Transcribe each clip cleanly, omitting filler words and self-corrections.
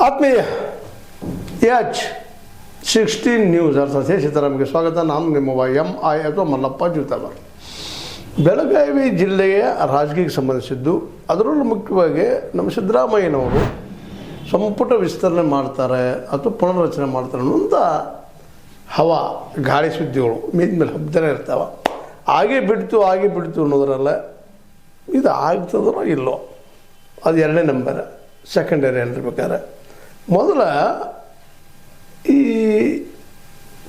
ಆತ್ಮೀಯ H 16 news ಅರ್ಥಾತ್ ಸೀತಾರಾಮ್ಗೆ ಸ್ವಾಗತ. ನಾನು ನಿಮ್ಮ MI ಅಥವಾ ಮಲ್ಲಪ್ಪ ಜೂತಾವರ್. ಬೆಳಗಾವಿ ಜಿಲ್ಲೆಯ ರಾಜಕೀಯಕ್ಕೆ ಸಂಬಂಧಿಸಿದ್ದು, ಅದರಲ್ಲೂ ಮುಖ್ಯವಾಗಿ ನಮ್ಮ ಸಿದ್ದರಾಮಯ್ಯನವರು ಸಂಪುಟ ವಿಸ್ತರಣೆ ಮಾಡ್ತಾರೆ ಅಥವಾ ಪುನರ್ರಚನೆ ಮಾಡ್ತಾರೆ ಅನ್ನೋಂಥ ಹವಾ ಗಾಳಿ ಸುದ್ದಿಗಳು ಮೇಲೆ ಹಬ್ಬನೇ ಇರ್ತಾವೆ. ಹಾಗೆ ಬಿಡ್ತು ಅನ್ನೋದ್ರಲ್ಲ ಇದು ಆಗ್ತದೋ ಇಲ್ಲೋ ಅದು ಎರಡನೇ ನಂಬರ್, ಸೆಕೆಂಡರಿ ಅನ್ಬೇಕಾದ್ರೆ. ಮೊದಲ ಈ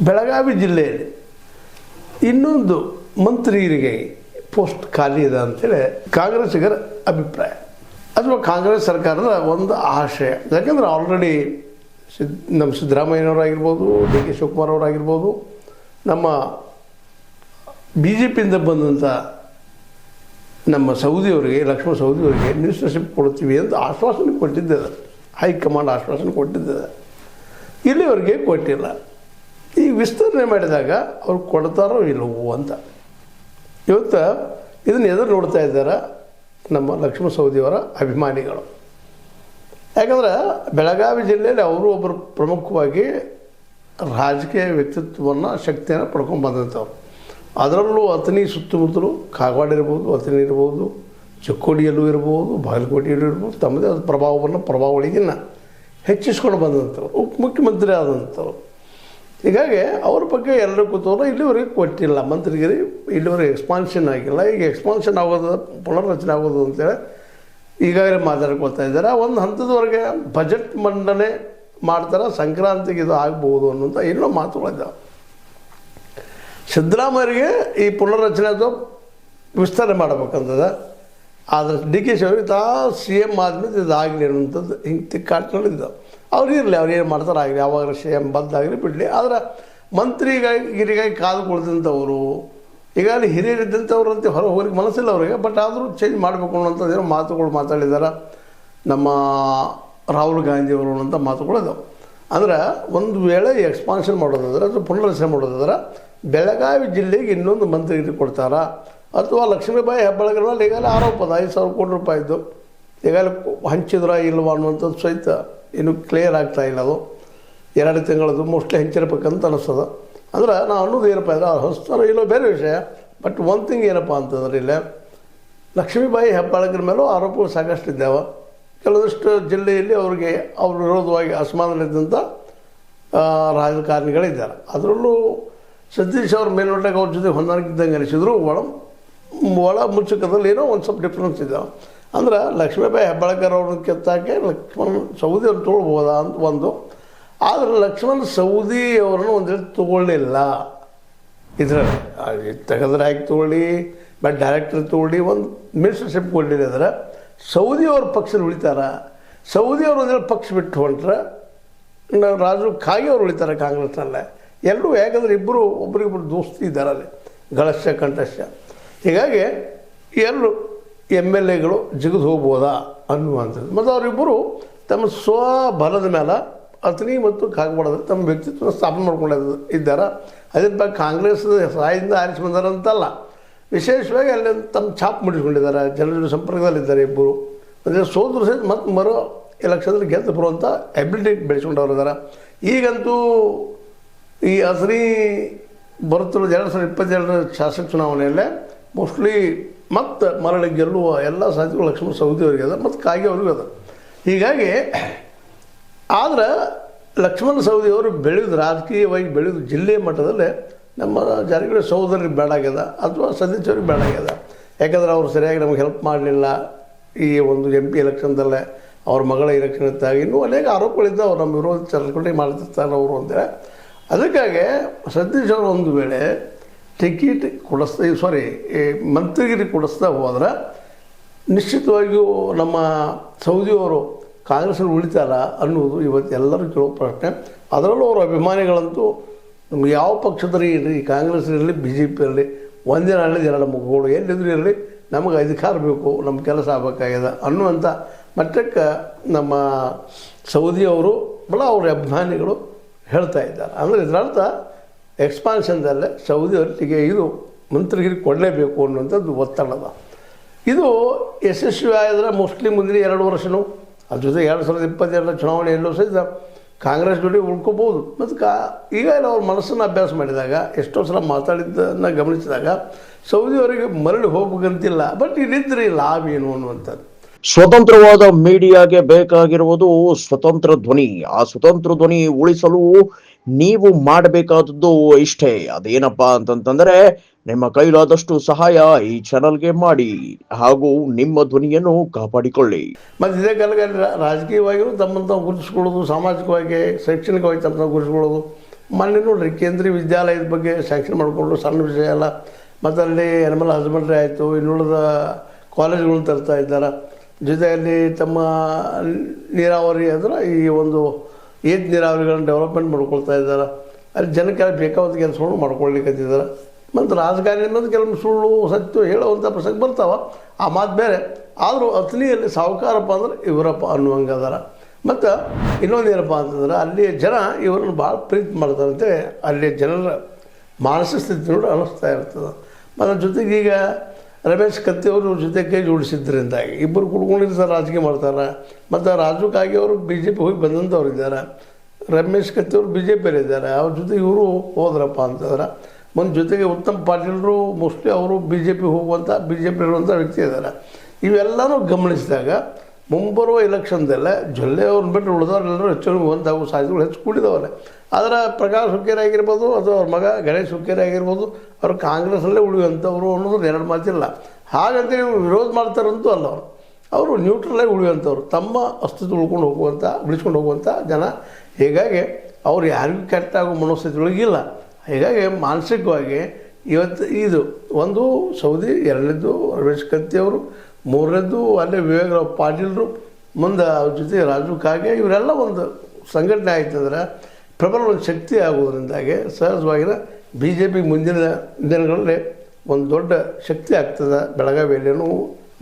ಬೆಳಗಾವಿ ಜಿಲ್ಲೆಯಲ್ಲಿ ಇನ್ನೊಂದು ಮಂತ್ರಿಯರಿಗೆ ಪೋಸ್ಟ್ ಖಾಲಿ ಇದೆ ಅಂಥೇಳಿ ಕಾಂಗ್ರೆಸ್ಸಿಗರ ಅಭಿಪ್ರಾಯ ಅಥವಾ ಕಾಂಗ್ರೆಸ್ ಸರ್ಕಾರದ ಒಂದು ಆಶಯ. ಯಾಕೆಂದರೆ ಆಲ್ರೆಡಿ ನಮ್ಮ ಸಿದ್ದರಾಮಯ್ಯನವರಾಗಿರ್ಬೋದು, DK ಶಿವಕುಮಾರ್ ಅವರಾಗಿರ್ಬೋದು, ನಮ್ಮ BJPಯಿಂದ ಬಂದಂಥ ನಮ್ಮ ಸೌದಿಯವರಿಗೆ, ಲಕ್ಷ್ಮಣ ಸೌದಿಯವರಿಗೆ ಮಿನಿಸ್ಟರ್ಶಿಪ್ ಕೊಡ್ತೀವಿ ಅಂತ ಆಶ್ವಾಸನೆ ಕೊಟ್ಟಿದ್ದೇವೆ. ಹೈಕಮಾಂಡ್ ಆಶ್ವಾಸನೆ ಕೊಟ್ಟಿದ್ದೇವೆ. ಇಲ್ಲಿವರೆಗೆ ಕೊಟ್ಟಿಲ್ಲ. ಈಗ ವಿಸ್ತರಣೆ ಮಾಡಿದಾಗ ಅವ್ರು ಕೊಡ್ತಾರೋ ಇಲ್ಲವೋ ಅಂತ ಇವತ್ತು ಇದನ್ನು ಎದುರು ನೋಡ್ತಾ ಇದ್ದಾರೆ ನಮ್ಮ ಲಕ್ಷ್ಮಣ ಸೌದಿಯವರ ಅಭಿಮಾನಿಗಳು. ಯಾಕಂದ್ರೆ ಬೆಳಗಾವಿ ಜಿಲ್ಲೆಯಲ್ಲಿ ಅವರು ಒಬ್ಬರು ಪ್ರಮುಖವಾಗಿ ರಾಜಕೀಯ ವ್ಯಕ್ತಿತ್ವವನ್ನು, ಶಕ್ತಿಯನ್ನು ಪಡ್ಕೊಂಡು ಬಂದಂಥವ್ರು. ಅದರಲ್ಲೂ ಅಥಣಿ ಸುತ್ತಮುತ್ತಲು ಕಾಗವಾಡ ಇರ್ಬೋದು, ಅಥಣಿ ಇರ್ಬೋದು, ಚಿಕ್ಕೋಡಿಯಲ್ಲೂ ಇರ್ಬೋದು, ಬಾಗಲಕೋಟೆಯಲ್ಲೂ ಇರ್ಬೋದು, ತಮ್ಮದೇ ಆದ ಪ್ರಭಾವಳಿಗಿನ್ನ ಹೆಚ್ಚಿಸ್ಕೊಂಡು ಬಂದಂಥವ್ರು, ಉಪಮುಖ್ಯಮಂತ್ರಿ ಆದಂಥವ್ರು. ಹೀಗಾಗಿ ಅವ್ರ ಬಗ್ಗೆ ಎಲ್ಲರೂ ಕೂತವರು ಇಲ್ಲಿವರೆಗೆ ಕೊಟ್ಟಿಲ್ಲ ಮಂತ್ರಿಗಿರಿ, ಇಲ್ಲಿವರೆಗೆ ಎಕ್ಸ್ಪಾನ್ಷನ್ ಆಗಿಲ್ಲ. ಈಗ ಎಕ್ಸ್ಪಾನ್ಷನ್ ಆಗೋದು, ಪುನರ್ರಚನೆ ಆಗೋದು ಅಂತೇಳಿ ಈಗಾಗಲೇ ಮಾತಾಡ್ಕೊಳ್ತಾ ಇದ್ದಾರೆ. ಒಂದು ಹಂತದವರೆಗೆ ಬಜೆಟ್ ಮಂಡನೆ ಮಾಡ್ತಾರೆ, ಸಂಕ್ರಾಂತಿಗೆ ಇದು ಆಗ್ಬೋದು ಅನ್ನೋಂಥ ಏನೋ ಮಾತುಗಳಿದ್ದಾವೆ. ಸಿದ್ದರಾಮಯ್ಯರಿಗೆ ಈ ಪುನರ್ರಚನೆ ಅಥವಾ ವಿಸ್ತರಣೆ ಮಾಡಬೇಕಂತದ. ಆದರೆ DK ಶಿವಕುಮಾರ್ CM ಆದಮೇಲೆ ಇದಾಗಲಿ ಅನ್ನುವಂಥದ್ದು ಹಿಂಗೆ ತಿಕ್ಕಾಟ್ಗಳಿದ್ದಾವೆ. ಅವ್ರು ಇರಲಿ, ಅವ್ರು ಏನು ಮಾಡ್ತಾರೆ ಆಗಲಿ, ಯಾವಾಗ CM ಬದ್ದಾಗಲಿ ಬಿಡಲಿ. ಆದರೆ ಮಂತ್ರಿಗಿರಿಗಾಗಿ ಕಾದು ಕುಳಿತಂಥವರು, ಈಗಾಗಲೇ ಹಿರಿಯರಿದ್ದಂಥವ್ರು ಅಂತ ಹೊರ ಹೋಗ್ಲಿಕ್ಕೆ ಮನಸ್ಸಿಲ್ಲ ಅವರಿಗೆ. ಬಟ್ ಆದರೂ ಚೇಂಜ್ ಮಾಡಬೇಕು ಅನ್ನೋಂಥದ್ದು ಏನೋ ಮಾತುಗಳು ಮಾತಾಡಿದ್ದಾರೆ ನಮ್ಮ ರಾಹುಲ್ ಗಾಂಧಿಯವರು ಅನ್ನೋಂಥ ಮಾತುಗಳು ಇದಾವೆ. ಅಂದ್ರೆ ಒಂದು ವೇಳೆ ಎಕ್ಸ್ಪಾನ್ಷನ್ ಮಾಡೋದಾದ್ರೆ ಅಥವಾ ಪುನರ್ರಚನೆ ಮಾಡೋದಾದ್ರೆ ಬೆಳಗಾವಿ ಜಿಲ್ಲೆಗೆ ಇನ್ನೊಂದು ಮಂತ್ರಿಗಿರಿ ಕೊಡ್ತಾರಾ, ಅಥವಾ ಲಕ್ಷ್ಮೀಬಾಯಿ ಹೆಬ್ಬಾಳ್ಕರ್ ಮೇಲೆ ಈಗಾಗಲೇ ಆರೋಪ ಅದ 5,000 ಕೋಟಿ ರೂಪಾಯಿದ್ದು ಈಗಾಗಲೇ ಹಂಚಿದ್ರ ಇಲ್ವಾ ಅನ್ನುವಂಥದ್ದು ಸಹಿತ ಇನ್ನೂ ಕ್ಲಿಯರ್ ಆಗ್ತಾಯಿಲ್ಲ. ಅದು 2 ತಿಂಗಳದ್ದು ಮೋಸ್ಟ್ಲಿ ಹಂಚಿರ್ಬೇಕಂತ ಅನ್ನಿಸ್ತದೆ. ಅಂದ್ರೆ ನಾವು ಅನ್ನೋದು ಏನಪ್ಪ ಅಂದ್ರೆ ಅವ್ರು ಹಂಚ್ತಾರೋ ಇಲ್ಲೋ ಬೇರೆ ವಿಷಯ. ಬಟ್ ಒನ್ ಥಿಂಗ್ ಏನಪ್ಪ ಅಂತಂದ್ರೆ ಇಲ್ಲಿ ಲಕ್ಷ್ಮೀಬಾಯಿ ಹೆಬ್ಬಾಳ್ಕರ್ ಮೇಲೂ ಆರೋಪಗಳು ಸಾಕಷ್ಟು ಇದ್ದಾವೆ. ಕೆಲವಷ್ಟು ಜಿಲ್ಲೆಯಲ್ಲಿ ಅವ್ರಿಗೆ ಅವ್ರ ವಿರೋಧವಾಗಿ ಅಸಮಾಧಾನವಿದ್ದಂಥ ರಾಜಕಾರಣಿಗಳಿದ್ದಾರೆ. ಅದರಲ್ಲೂ ಸತೀಶ್ ಅವ್ರ ಮೇಲ್ನೋಟಕ್ಕೆ ಅವ್ರ ಜೊತೆ ಹೊಂದಾಣಿಕಿದ್ದಂಗೆ ಅನಿಸಿದ್ರು ಒಳ ಮುಚ್ಚುಕದಲ್ಲಿ ಏನೋ ಒಂದು ಸ್ವಲ್ಪ ಡಿಫ್ರೆನ್ಸ್ ಇದ್ದಾವೆ. ಅಂದ್ರೆ ಲಕ್ಷ್ಮೀಬಾಯಿ ಹೆಬ್ಬಾಳ್ಕರ್ ಅವ್ರನ್ನ ಕೆತ್ತಾಕೆ ಲಕ್ಷ್ಮಣ ಸೌದಿ ಅವ್ರು ತೊಗೊಳ್ಬೋದಾ ಅಂತ ಒಂದು. ಆದರೆ ಲಕ್ಷ್ಮಣ ಸೌದಿ ಅವ್ರನ್ನ ಒಂದು ರೀತಿ ತೊಗೊಳ್ಳಿಲ್ಲ. ಇದರಲ್ಲಿ ತೆಗೆದ್ರೆ ಹಾಕಿ ತೊಗೊಳ್ಳಿ, ಬಟ್ ಡೈರೆಕ್ಟರ್ ತೊಗೊಳ್ಳಿ, ಒಂದು ಮಿನಿಸ್ಟರ್ಶಿಪ್ ಕೊಡಲಿಲ್ಲ. ಅಂದರೆ ಸೌದಿಯವ್ರ ಪಕ್ಷದಲ್ಲಿ ಉಳಿತಾರ. ಸೌದಿಯವರು ಒಂದೇಳಿ ಪಕ್ಷ ಬಿಟ್ಟು ಹೊಂಟ್ರೆ ರಾಜು ಖಾಗಿ ಅವ್ರು ಉಳಿತಾರೆ ಕಾಂಗ್ರೆಸ್ನಲ್ಲೇ. ಎಲ್ಲರೂ ಯಾಕಂದರೆ ಇಬ್ಬರು ಒಬ್ರಿಗೊಬ್ಬರು ದೋಸ್ತಿ ಇದ್ದಾರೆ ಅಲ್ಲಿ, ಗಳಶ್ಯ ಕಂಠಶ್ಯ. ಹೀಗಾಗಿ ಎಲ್ಲರೂ MLAಗಳು ಜಿಗಿದು ಹೋಗ್ಬೋದಾ ಅನ್ನುವಂಥದ್ದು. ಮತ್ತು ಅವರಿಬ್ಬರು ತಮ್ಮ ಸ್ವಬಲದ ಮೇಲೆ ಅಥಣಿ ಮತ್ತು ಕಾಗವಾಡದಲ್ಲಿ ತಮ್ಮ ವ್ಯಕ್ತಿತ್ವ ಸ್ಥಾಪನೆ ಮಾಡ್ಕೊಂಡು ಇದ್ದಾರೆ. ಅದೇ ಬಗ್ಗೆ ಕಾಂಗ್ರೆಸ್ ಸಹಾಯದಿಂದ ಆರಿಸಿ ಬಂದಾರಂತಲ್ಲ, ವಿಶೇಷವಾಗಿ ಅಲ್ಲಿ ತಮ್ಮ ಛಾಪ್ ಮುಡಿಸ್ಕೊಂಡಿದ್ದಾರೆ, ಜನರ ಸಂಪರ್ಕದಲ್ಲಿದ್ದಾರೆ ಇಬ್ಬರು. ಅಂದರೆ ಸೋದರು ಸಹಿತ ಮತ್ತು ಮರೋ ಎಲೆಕ್ಷನ್ದಲ್ಲಿ ಗೆದ್ದು ಬರುವಂಥ ಎಬಿಲಿಟಿ ಬೆಳೆಸ್ಕೊಂಡವ್ರಿದ್ದಾರೆ. ಈಗಂತೂ ಈ ಅಥಣಿ ಬರುತ್ತಿರೋ 2022 ಶಾಸಕ ಚುನಾವಣೆಯಲ್ಲೇ ಮೋಸ್ಟ್ಲಿ ಮತ್ತು ಮರಳಿ ಗೆಲ್ಲುವ ಎಲ್ಲ ಸಾಧ್ಯತೆಗಳು ಲಕ್ಷ್ಮಣ ಸೌದಿ ಅವರಿಗೆ ಅದ ಮತ್ತು ಕಾಗೆ ಅವ್ರಿಗೂ ಅದ. ಹೀಗಾಗಿ ಆದರೆ ಲಕ್ಷ್ಮಣ ಸೌದಿ ಅವರು ರಾಜಕೀಯವಾಗಿ ಬೆಳೆದು ಜಿಲ್ಲೆಯ ಮಟ್ಟದಲ್ಲೇ ನಮ್ಮ ಜಾರಕಿಹೊಳಿ ಸಹೋದರಿಗೆ ಬೇಡಾಗ್ಯದ ಅಥವಾ ಸತೀಶ್ ಅವ್ರಿಗೆ ಬೇಡಾಗ್ಯದ. ಯಾಕಂದ್ರೆ ಅವರು ಸರಿಯಾಗಿ ನಮಗೆ ಹೆಲ್ಪ್ ಮಾಡಲಿಲ್ಲ ಈ ಒಂದು MP ಎಲೆಕ್ಷನ್ದಲ್ಲೇ, ಅವ್ರ ಮಗಳ ಎಲೆಕ್ಷನ್ ಇದ್ದಾಗ ಇನ್ನೂ ಅನೇಕ ಆರೋಪಗಳಿದ್ದ ಅವ್ರು ನಮ್ಮ ವಿರೋಧ ಚರ್ಚೆ ಮಾಡ್ತಿರ್ತಾರೆ ಅವರು ಅಂತೇಳಿ. ಅದಕ್ಕಾಗಿ ಸತೀಶ್ ಅವರು ಒಂದು ವೇಳೆ ಟಿಕೆಟ್ ಮಂತ್ರಿಗಿರಿ ಕೊಡಿಸ್ತಾ ಹೋದ್ರೆ ನಿಶ್ಚಿತವಾಗಿಯೂ ನಮ್ಮ ಸೌದಿಯವರು ಕಾಂಗ್ರೆಸ್ಸಲ್ಲಿ ಉಳಿತಾರ ಅನ್ನೋದು ಇವತ್ತು ಎಲ್ಲರೂ ಕೇಳೋ ಪ್ರಶ್ನೆ. ಅದರಲ್ಲೂ ಅವ್ರ ಅಭಿಮಾನಿಗಳಂತೂ ನಮ್ಗೆ ಯಾವ ಪಕ್ಷದಲ್ಲಿ ಇರಲಿ, ಕಾಂಗ್ರೆಸ್ ಇರಲಿ, BJP ಇರಲಿ, ಒಂದೇ ನಾಳೆ ಜನ ಮುಖಗಳು ಎಲ್ಲಿದ್ರು ಇರಲಿ, ನಮಗೆ ಅಧಿಕಾರ ಬೇಕು, ನಮ್ಮ ಕೆಲಸ ಆಗಬೇಕಾಗ್ಯದ ಅನ್ನುವಂಥ ಮಟ್ಟಕ್ಕೆ ನಮ್ಮ ಸೌದಿಯವರು ಅವ್ರ ಅಭಿಮಾನಿಗಳು ಹೇಳ್ತಾ ಇದ್ದಾರೆ. ಅಂದರೆ ಇದರರ್ಥ ಎಕ್ಸ್ಪಾನ್ಷನ್ದಲ್ಲೇ ಸೌದಿ ಅವರಿಗೆ ಇದು ಮಂತ್ರಿಗಿರಿ ಕೊಡಲೇಬೇಕು ಅನ್ನುವಂಥದ್ದು ಒತ್ತಡದ. ಇದು ಯಶಸ್ವಿ ಆದರೆ ಮೋಸ್ಟ್ಲಿ ಮುಂದಿನ 2 ವರ್ಷವೂ ಅದ್ರ ಜೊತೆ 2022 ಚುನಾವಣೆ ಎಲ್ಲೂ ಸಹಿತ ಕಾಂಗ್ರೆಸ್ ಜೊತೆ ಉಳ್ಕೋಬೋದು. ಮತ್ತು ಈಗ ಅವ್ರ ಮನಸ್ಸನ್ನು ಅಭ್ಯಾಸ ಮಾಡಿದಾಗ ಎಷ್ಟೋ ಸಲ ಮಾತಾಡಿದ್ದನ್ನು ಗಮನಿಸಿದಾಗ ಸೌದಿಯವರಿಗೆ ಮರಳಿ ಹೋಗ್ಬೇಕಂತಿಲ್ಲ. ಬಟ್ ಇಲ್ಲಿದ್ದರೆ ಲಾಭ ಏನು ಅನ್ನುವಂಥದ್ದು. ಸ್ವತಂತ್ರವಾದ ಮೀಡಿಯಾಗೆ ಬೇಕಾಗಿರುವುದು ಸ್ವತಂತ್ರ ಧ್ವನಿ. ಆ ಸ್ವತಂತ್ರ ಧ್ವನಿ ಉಳಿಸಲು ನೀವು ಮಾಡಬೇಕಾದದ್ದು ಇಷ್ಟೇ. ಅದೇನಪ್ಪಾ ಅಂತಂತಂದ್ರೆ ನಿಮ್ಮ ಕೈಲಾದಷ್ಟು ಸಹಾಯ ಈ ಚಾನಲ್ಗೆ ಮಾಡಿ ಹಾಗೂ ನಿಮ್ಮ ಧ್ವನಿಯನ್ನು ಕಾಪಾಡಿಕೊಳ್ಳಿ. ಮತ್ತು ಇದೇ ಕಾಲಕ್ಕೆ ರಾಜಕೀಯವಾಗಿಯೂ ತಮ್ಮನ್ನು ತಾವು ಗುರುತಿಸ್ಕೊಳ್ಳೋದು, ಸಾಮಾಜಿಕವಾಗಿ ಶೈಕ್ಷಣಿಕವಾಗಿ ತಮ್ಮನ್ನು ಗುರುತಿಸ್ಕೊಳ್ಳೋದು. ಮೊನ್ನೆ ನೋಡ್ರಿ ಕೇಂದ್ರೀಯ ವಿದ್ಯಾಲಯದ ಬಗ್ಗೆ ಸ್ಯಾಂಕ್ಷನ್ ಮಾಡಿಕೊಂಡು ಸಣ್ಣ ವಿಷಯ ಅಲ್ಲ. ಮತ್ತು ಅಲ್ಲಿ ಅನಿಮಲ್ ಹಸ್ಬೆಂಡ್ರಿ ಆಯಿತು, ಇನ್ನುಳಿದ ಕಾಲೇಜುಗಳನ್ನ ತರ್ತಾ ಇದ್ದಾರೆ. ಜೊತೆಯಲ್ಲಿ ತಮ್ಮ ನೀರಾವರಿ ಅಂದ್ರೆ ಈ ಒಂದು ಏತ್ ನೀರಾವರಿಗಳನ್ನು ಡೆವಲಪ್ಮೆಂಟ್ ಮಾಡ್ಕೊಳ್ತಾ ಇದ್ದಾರೆ. ಅಲ್ಲಿ ಜನಕ್ಕೆ ಬೇಕಾದ ಕೆಲಸಗಳು ಮಾಡ್ಕೊಳ್ಲಿಕ್ಕಂತಿದ್ದಾರೆ. ಮತ್ತು ರಾಜಕಾರಣಿ ಅನ್ನೋದು ಕೆಲವೊಂದು ಸುಳ್ಳು ಸತ್ಯ ಹೇಳುವಂಥ ಪ್ರಸಂಗ ಬರ್ತಾವೆ, ಆ ಮಾತು ಬೇರೆ. ಆದರೂ ಅತನಿಯಲ್ಲಿ ಸಾಹುಕಾರಪ್ಪ ಅಂದ್ರೆ ಇವರಪ್ಪ ಅನ್ನುವಂಗೆ ಅದಾರ. ಮತ್ತು ಇನ್ನೊಂದು ಏನಪ್ಪ ಅಂತಂದ್ರೆ ಅಲ್ಲಿಯ ಜನ ಇವರನ್ನು ಭಾಳ ಪ್ರೀತಿ ಮಾಡ್ತಾರಂತೆ. ಅಲ್ಲಿಯ ಜನರ ಮಾನಸಿಕ ಸ್ಥಿತಿ ನೋಡಿ ಅನ್ನಿಸ್ತಾ ಇರ್ತದೆ. ಮತ್ತು ಜೊತೆಗೆ ಈಗ ರಮೇಶ್ ಕತ್ತಿಯವರು ಜೊತೆ ಕೈ ಜೋಡಿಸಿದ್ದರಿಂದಾಗಿ ಇಬ್ಬರು ಕುಡ್ಕೊಂಡಿರ್ತಾರೆ, ರಾಜಕೀಯ ಮಾಡ್ತಾರೆ. ಮತ್ತು ರಾಜು ಕಾಗೆಯವರು BJP ಹೋಗಿ ಬಂದಂಥವ್ರು ಇದ್ದಾರೆ, ರಮೇಶ್ ಕತ್ತಿಯವರು BJPಯಲ್ಲಿ ಇದ್ದಾರೆ. ಅವ್ರ ಜೊತೆ ಇವರು ಹೋದ್ರಪ್ಪ ಅಂತಂದ್ರೆ ಒಂದು ಜೊತೆಗೆ ಉತ್ತಮ್ ಪಾಟೀಲರು ಮೋಸ್ಟ್ಲಿ ಅವರು BJP ಹೋಗುವಂಥ BJP ಇರುವಂಥ ವ್ಯಕ್ತಿ ಇದ್ದಾರೆ. ಇವೆಲ್ಲನೂ ಗಮನಿಸಿದಾಗ ಮುಂಬರುವ ಎಲೆಕ್ಷನ್ದಲ್ಲೇ ಜೊಲ್ಲೆ ಅವ್ರನ್ನ ಬಿಟ್ಟು ಉಳಿದವರೆಲ್ಲರೂ ಹೆಚ್ಚು ಹೋಗುವಂಥ ಸಾಧ್ಯತೆಗಳು ಹೆಚ್ಚು ಕೂಡಿದವರೆ. ಆದರೆ ಪ್ರಕಾಶ್ ಹುಕ್ಕೇರಿ ಆಗಿರ್ಬೋದು ಅಥವಾ ಅವ್ರ ಮಗ ಗಣೇಶ್ ಹುಕ್ಕೇರಿ ಆಗಿರ್ಬೋದು, ಅವರು ಕಾಂಗ್ರೆಸ್ಸಲ್ಲೇ ಉಳಿಯುವಂಥವ್ರು ಅನ್ನೋದು ಎರಡು ಮಾತಿಲ್ಲ. ಹಾಗಂತೇಳಿ ವಿರೋಧ ಮಾಡ್ತಾರಂತೂ ಅಲ್ಲ. ಅವರು ನ್ಯೂಟ್ರಲಾಗಿ ಉಳಿಯುವಂಥವ್ರು, ತಮ್ಮ ಅಸ್ತಿತ್ವ ಉಳಿಸ್ಕೊಂಡು ಹೋಗುವಂಥ ಜನ. ಹೀಗಾಗಿ ಅವ್ರು ಯಾರಿಗೂ ಕೆಟ್ಟಾಗೋ ಮನೋಸ್ಥಿತಿಗಳಿಗಿಲ್ಲ. ಹೀಗಾಗಿ ಮಾನಸಿಕವಾಗಿ ಇವತ್ತು ಇದು ಒಂದು ಸೌದಿ, ಎರಡನೇದು ರಮೇಶ್ ಕತ್ತಿಯವರು, ಮೂರನೇದು ಅಲ್ಲೇ ವಿವೇಕರಾವ್ ಪಾಟೀಲರು, ಮುಂದೆ ಅವ್ರ ಜೊತೆ ರಾಜು ಕಾಗೆ, ಇವರೆಲ್ಲ ಒಂದು ಸಂಘಟನೆ ಆಯ್ತಂದ್ರೆ ಪ್ರಬಲ ಒಂದು ಶಕ್ತಿ ಆಗೋದ್ರಿಂದಾಗಿ ಸಹಜವಾಗಿನ BJP ಮುಂದಿನ ದಿನಗಳಲ್ಲಿ ಒಂದು ದೊಡ್ಡ ಶಕ್ತಿ ಆಗ್ತದೆ. ಬೆಳಗಾವಿಯಲ್ಲೇನೂ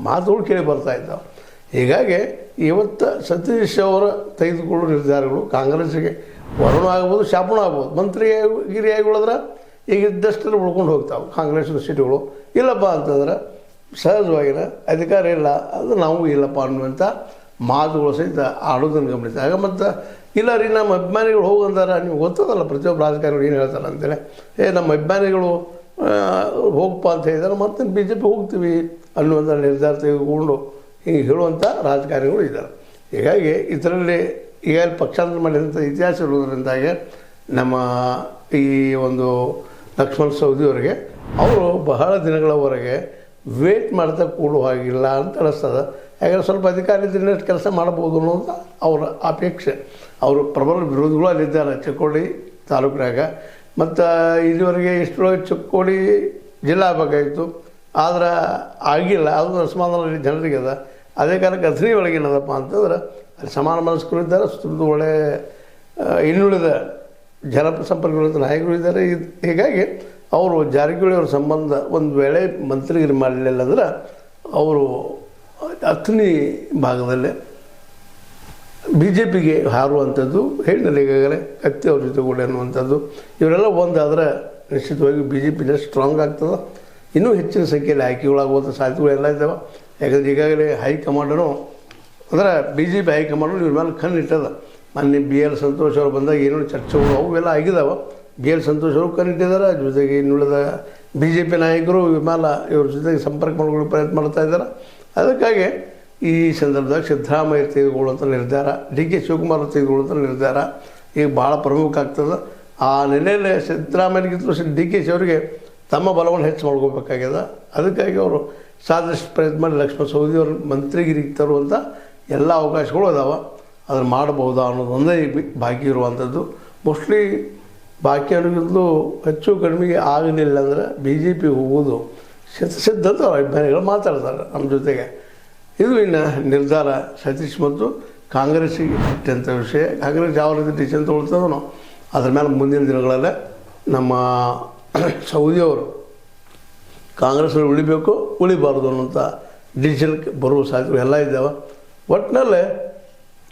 ಮಾತುಗಳು ಕೇಳಿ ಬರ್ತಾ ಇದ್ದಾವೆ. ಹೀಗಾಗಿ ಇವತ್ತು ಸತೀಶ್ ಅವರ ತೆಗೆದುಕೊಳ್ಳೋ ನಿರ್ಧಾರಗಳು ಕಾಂಗ್ರೆಸ್ಸಿಗೆ ವರುಣ ಆಗ್ಬೋದು, ಶಾಪಣ ಆಗ್ಬೋದು. ಮಂತ್ರಿಗಿರಿಯಾಗಿಗಳದ್ರೆ ಈಗ ಇದ್ದಷ್ಟನ್ನು ಉಳ್ಕೊಂಡು ಹೋಗ್ತಾವೆ ಕಾಂಗ್ರೆಸ್ನ ಸೀಟುಗಳು. ಇಲ್ಲಪ್ಪ ಅಂತಂದ್ರೆ ಸಹಜವಾಗಿನ ಅಧಿಕಾರ ಇಲ್ಲ, ಅದು ನಾವು ಇಲ್ಲಪ್ಪ ಅನ್ನುವಂಥ ಮಾತುಗಳು ಸಹಿತ ಆಡೋದನ್ನು ಗಮನಿಸಿದಾಗ. ಮತ್ತು ಇಲ್ಲ ರೀ ನಮ್ಮ ಅಭಿಮಾನಿಗಳು ಹೋಗಂದಾರ, ನೀವು ಗೊತ್ತದಲ್ಲ ಪ್ರತಿಯೊಬ್ಬ ರಾಜಕಾರಣಿಗಳು ಏನು ಹೇಳ್ತಾರೆ ಅಂತೇಳಿ. ನಮ್ಮ ಅಭಿಮಾನಿಗಳು ಹೋಗಪ್ಪ ಅಂತ ಹೇಳಿದಾರೆ, ಮತ್ತೆ BJP ಹೋಗ್ತೀವಿ ಅನ್ನುವಂಥ ನಿರ್ಧಾರ ತೆಗೆದುಕೊಂಡು ಹಿಂಗೆ ಹೇಳುವಂಥ ರಾಜಕಾರಣಿಗಳು ಇದ್ದಾರೆ. ಹೀಗಾಗಿ ಇದರಲ್ಲಿ ಈಗ ಪಕ್ಷಾಂತರ ಮಾಡಿದಂಥ ಇತಿಹಾಸ ಇರುವುದರಿಂದಾಗಿ ನಮ್ಮ ಈ ಒಂದು ಲಕ್ಷ್ಮಣ್ ಸವದಿಯವರಿಗೆ ಅವರು ಬಹಳ ದಿನಗಳವರೆಗೆ ವೇಟ್ ಮಾಡ್ತಾ ಕೂಡುವ ಹಾಗಿಲ್ಲ ಅಂತ ಅನಿಸ್ತದೆ. ಯಾಕಂದರೆ ಸ್ವಲ್ಪ ಅಧಿಕಾರಿದಿಂದ ಕೆಲಸ ಮಾಡ್ಬೋದು ಅನ್ನೋದು ಅವರ ಅಪೇಕ್ಷೆ. ಅವರು ಪ್ರಬಲ ವಿರೋಧಿಗಳು ಅಲ್ಲಿದ್ದಾರೆ ಚಿಕ್ಕೋಡಿ ತಾಲೂಕಿನಾಗ. ಮತ್ತು ಇಲ್ಲಿವರೆಗೆ ಇಷ್ಟರೊಳಗೆ ಚಿಕ್ಕೋಡಿ ಜಿಲ್ಲಾ ಆಗಬೇಕಾಗಿತ್ತು, ಆದ್ರೆ ಆಗಿಲ್ಲ. ಅದು ಅಸಮಾಧಾನ ಜನರಿಗೆ ಅದ. ಅದೇ ಕಾರಣಕ್ಕೆ ಅಥಣಿ ಒಳಗೆ ಏನದಪ್ಪ ಅಂತಂದ್ರೆ ಅಲ್ಲಿ ಸಮಾನ ಮನಸ್ಕರು ಇದ್ದಾರೆ, ಸುತ್ತಮುತ್ತ ಒಳ್ಳೆ ಇನ್ನುಳಿದ ಜನಸಂಪರ್ಕಗಳ ನಾಯಕರು ಇದ್ದಾರೆ. ಹೀಗಾಗಿ ಅವರು ಜಾರಕಿಹೊಳಿ ಅವ್ರ ಸಂಬಂಧ ಒಂದು ವೇಳೆ ಮಂತ್ರಿಗಿರಿ ಮಾಡಲಿಲ್ಲ ಅಂದ್ರೆ ಅವರು ಅಥಣಿ ಭಾಗದಲ್ಲೇ BJPಗೆ ಹಾರುವಂಥದ್ದು ಹೇಳಿಲ್ಲ. ಈಗಾಗಲೇ ಕತ್ತಿ ಅವ್ರ ಜೊತೆಗೂಡಿ ಅನ್ನುವಂಥದ್ದು ಇವರೆಲ್ಲ ಒಂದಾದ್ರೆ ನಿಶ್ಚಿತವಾಗಿ BJP ಸ್ಟ್ರಾಂಗ್ ಆಗ್ತದೆ. ಇನ್ನೂ ಹೆಚ್ಚಿನ ಸಂಖ್ಯೆಯಲ್ಲಿ ಆಯ್ಕೆಗಳಾಗುವಂಥ ಸಾಧ್ಯತೆಗಳೆಲ್ಲ ಇದ್ದಾವೆ. ಯಾಕಂದರೆ ಈಗಾಗಲೇ ಹೈಕಮಾಂಡನು ಅಂದ್ರೆ BJP ಹೈಕಮಾಂಡನು ಇವ್ರ ಮೇಲೆ ಕಣ್ಣಿಟ್ಟದ. ಮೊನ್ನೆ BL ಸಂತೋಷ್ ಅವರು ಬಂದಾಗ ಏನೋ ಚರ್ಚೆಗಳು ಅವೆಲ್ಲ ಆಗಿದ್ದಾವೆ. BL ಸಂತೋಷ್ ಅವರು ಕಣ್ಣಿಟ್ಟಿದ್ದಾರೆ. ಜೊತೆಗೆ ಇನ್ನುಳಿದ BJP ನಾಯಕರು ಇವ್ರ ಜೊತೆಗೆ ಸಂಪರ್ಕ ಮಾಡ್ಕೊಳ್ಳೋ ಪ್ರಯತ್ನ ಮಾಡ್ತಾ ಇದ್ದಾರೆ. ಅದಕ್ಕಾಗಿ ಈ ಸಂದರ್ಭದಾಗ ಸಿದ್ದರಾಮಯ್ಯ ತೆಗೆದುಕೊಳ್ಳುವಂಥ ನಿರ್ಧಾರ, DK ಶಿವಕುಮಾರ್ ತೆಗೆದುಕೊಳ್ಳುವಂಥ ನಿರ್ಧಾರ ಈಗ ಭಾಳ ಪ್ರಮುಖ ಆಗ್ತದೆ. ಆ ನೆಲೆಯಲ್ಲಿ ಸಿದ್ದರಾಮಯ್ಯಗಿಂತಲೂ DK ಅವರಿಗೆ ತಮ್ಮ ಬಲವನ್ನು ಹೆಚ್ಚು ಮಾಡ್ಕೋಬೇಕಾಗ್ಯದ. ಅದಕ್ಕಾಗಿ ಅವರು ಸಾದಷ್ಟು ಪ್ರಯತ್ನ ಮಾಡಿ ಲಕ್ಷ್ಮಣ ಸವದಿಯವರು ಮಂತ್ರಿಗಿರಿಗೆ ತರುವಂಥ ಎಲ್ಲ ಅವಕಾಶಗಳು ಅದಾವೆ. ಅದನ್ನು ಮಾಡಬಹುದಾ ಅನ್ನೋದು ಒಂದೇ ಬಾಕಿ ಇರುವಂಥದ್ದು. ಮೋಸ್ಟ್ಲಿ ಬಾಕಿ ಅನ್ನೋದು ಹೆಚ್ಚು ಕಡಿಮೆಗೆ ಆಗಲಿಲ್ಲ ಅಂದರೆ BJP ಹೋಗೋದು ಸಿದ್ಧ ಅಂತ ಅಭಿಮಾನಿಗಳು ಮಾತಾಡ್ತಾರೆ ನಮ್ಮ ಜೊತೆಗೆ. ಇದು ಇನ್ನು ನಿರ್ಧಾರ ಸತೀಶ್ ಮತ್ತು ಕಾಂಗ್ರೆಸ್ಸಿಗೆ ಇಟ್ಟಂಥ ವಿಷಯ. ಕಾಂಗ್ರೆಸ್ ಯಾವ ರೀತಿ ಡಿಸಿಷನ್ ತೊಗೊಳ್ತದೋ ಅದ್ರ ಮೇಲೆ ಮುಂದಿನ ದಿನಗಳಲ್ಲೇ ನಮ್ಮ ಸೌದಿಯವರು ಕಾಂಗ್ರೆಸ್ನಲ್ಲಿ ಉಳಿಬೇಕು ಉಳಿಬಾರ್ದು ಅನ್ನೋಂಥ ಡಿಸಿಷನ್ಗೆ ಬರುವ ಸಾಧ್ಯತೆ ಎಲ್ಲ ಇದ್ದಾವೆ. ಒಟ್ಟಿನಲ್ಲೇ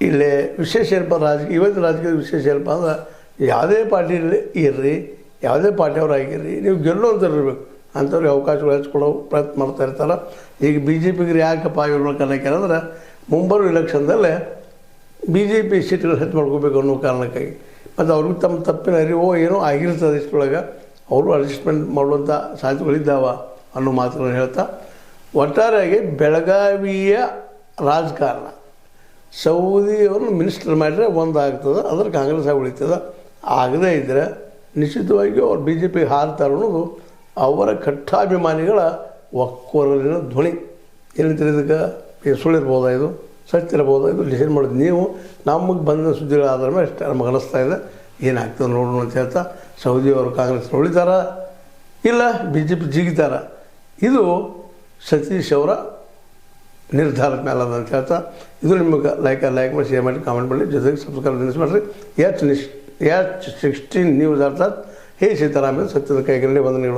ಇಲ್ಲಿ ವಿಶೇಷ ಏನಪ್ಪ ಇವತ್ತಿನ ರಾಜಕೀಯದ ವಿಶೇಷ ಏನಪ್ಪ ಅಂದ್ರೆ ಯಾವುದೇ ಪಾರ್ಟಿಯಲ್ಲಿ ಇರ್ರಿ, ಯಾವುದೇ ಪಾರ್ಟಿಯವರಾಗಿರ್ರಿ, ನೀವು ಗೆಲ್ಲುವಂಥವ್ರು ಇರಬೇಕು. ಅಂಥವ್ರಿಗೆ ಅವಕಾಶಗಳು ಹೆಚ್ಚಿಕೊಡೋ ಪ್ರಯತ್ನ ಮಾಡ್ತಾ ಇರ್ತಾರೆ. ಈಗ BJPಗೆ ಯಾಕಪ್ಪ ಇವ್ರ ಕನ್ನಕ್ಕೆ ಅಂದರೆ ಮುಂಬರುವ ಎಲೆಕ್ಷನ್ದಲ್ಲೇ BJP ಸೀಟ್ಗಳು ಹೆಚ್ಚು ಮಾಡ್ಕೋಬೇಕು ಅನ್ನೋ ಕಾರಣಕ್ಕಾಗಿ ಮತ್ತು ಅವ್ರಿಗೂ ತಮ್ಮ ತಪ್ಪಿನ ಅರಿವೋ ಏನೋ ಆಗಿರ್ತದೆ ಇಷ್ಟೊಳಗೆ ಅವರು ಅಡ್ಜಸ್ಟ್ಮೆಂಟ್ ಮಾಡುವಂಥ ಸಾಧ್ಯತೆಗಳಿದ್ದಾವ ಅನ್ನೋ ಮಾತುಗಳನ್ನು ಹೇಳ್ತಾ ಒಟ್ಟಾರೆಯಾಗಿ ಬೆಳಗಾವಿಯ ರಾಜಕಾರಣ ಸೌದಿಯವ್ರನ್ನ ಮಿನಿಸ್ಟರ್ ಮಾಡಿದ್ರೆ ಒಂದಾಗ್ತದೆ ಅದ್ರ ಕಾಂಗ್ರೆಸ್ ಆಗಿ ಉಳಿತದೆ. ಆಗದೇ ಇದ್ದರೆ ನಿಶ್ಚಿತವಾಗಿ ಅವ್ರು BJP ಹಾರ್ತಾರೆ ಅನ್ನೋದು ಅವರ ಕಟ್ಟಾಭಿಮಾನಿಗಳ ಒಕ್ಕೊರಲಿನ ಧ್ವನಿ. ಏನಂತೀರಿ ಇದಕ್ಕೆ? ಸುಳ್ಳಿರ್ಬೋದಾ ಇದು, ಸತ್ಯ ಇರ್ಬೋದಾ ಇದು ಡಿಸೈಡ್ ಮಾಡೋದು ನೀವು. ನಮಗೆ ಬಂದ ಸುದ್ದಿಗಳಾದ್ರ ಮೇಲೆ ಅಷ್ಟೇ ನಮಗೆ ಅನ್ನಿಸ್ತಾ ಇದೆ, ಏನಾಗ್ತದೆ ನೋಡೋಣ ಅಂತ ಹೇಳ್ತಾ ಸೌದಿಯವರು ಕಾಂಗ್ರೆಸ್ ಉಳಿತಾರ ಇಲ್ಲ BJP ಜಿಗಿತಾರ, ಇದು ಸತೀಶ್ ಅವರ ನಿರ್ಧಾರದ ಮೇಲೆ ಅದ ಅಂತ ಹೇಳ್ತಾ ಇದು ನಿಮಗೆ ಲೈಕ್ ಮಾಡಿ, ಶೇರ್ ಮಾಡಿ, ಕಾಮೆಂಟ್ ಮಾಡಿ, ಜೊತೆಗೆ ಸಬ್ಸ್ಕ್ರೈಬ್ ಮಾಡಿರಿ. H16 ನ್ಯೂಸ್ ಅರ್ಥಾತ್ ಹೇ ಸೀತಾರಾಮನ್ ಸತ್ಯದ ಕೈಗರಡಿ ವಂದನೆಗಳು.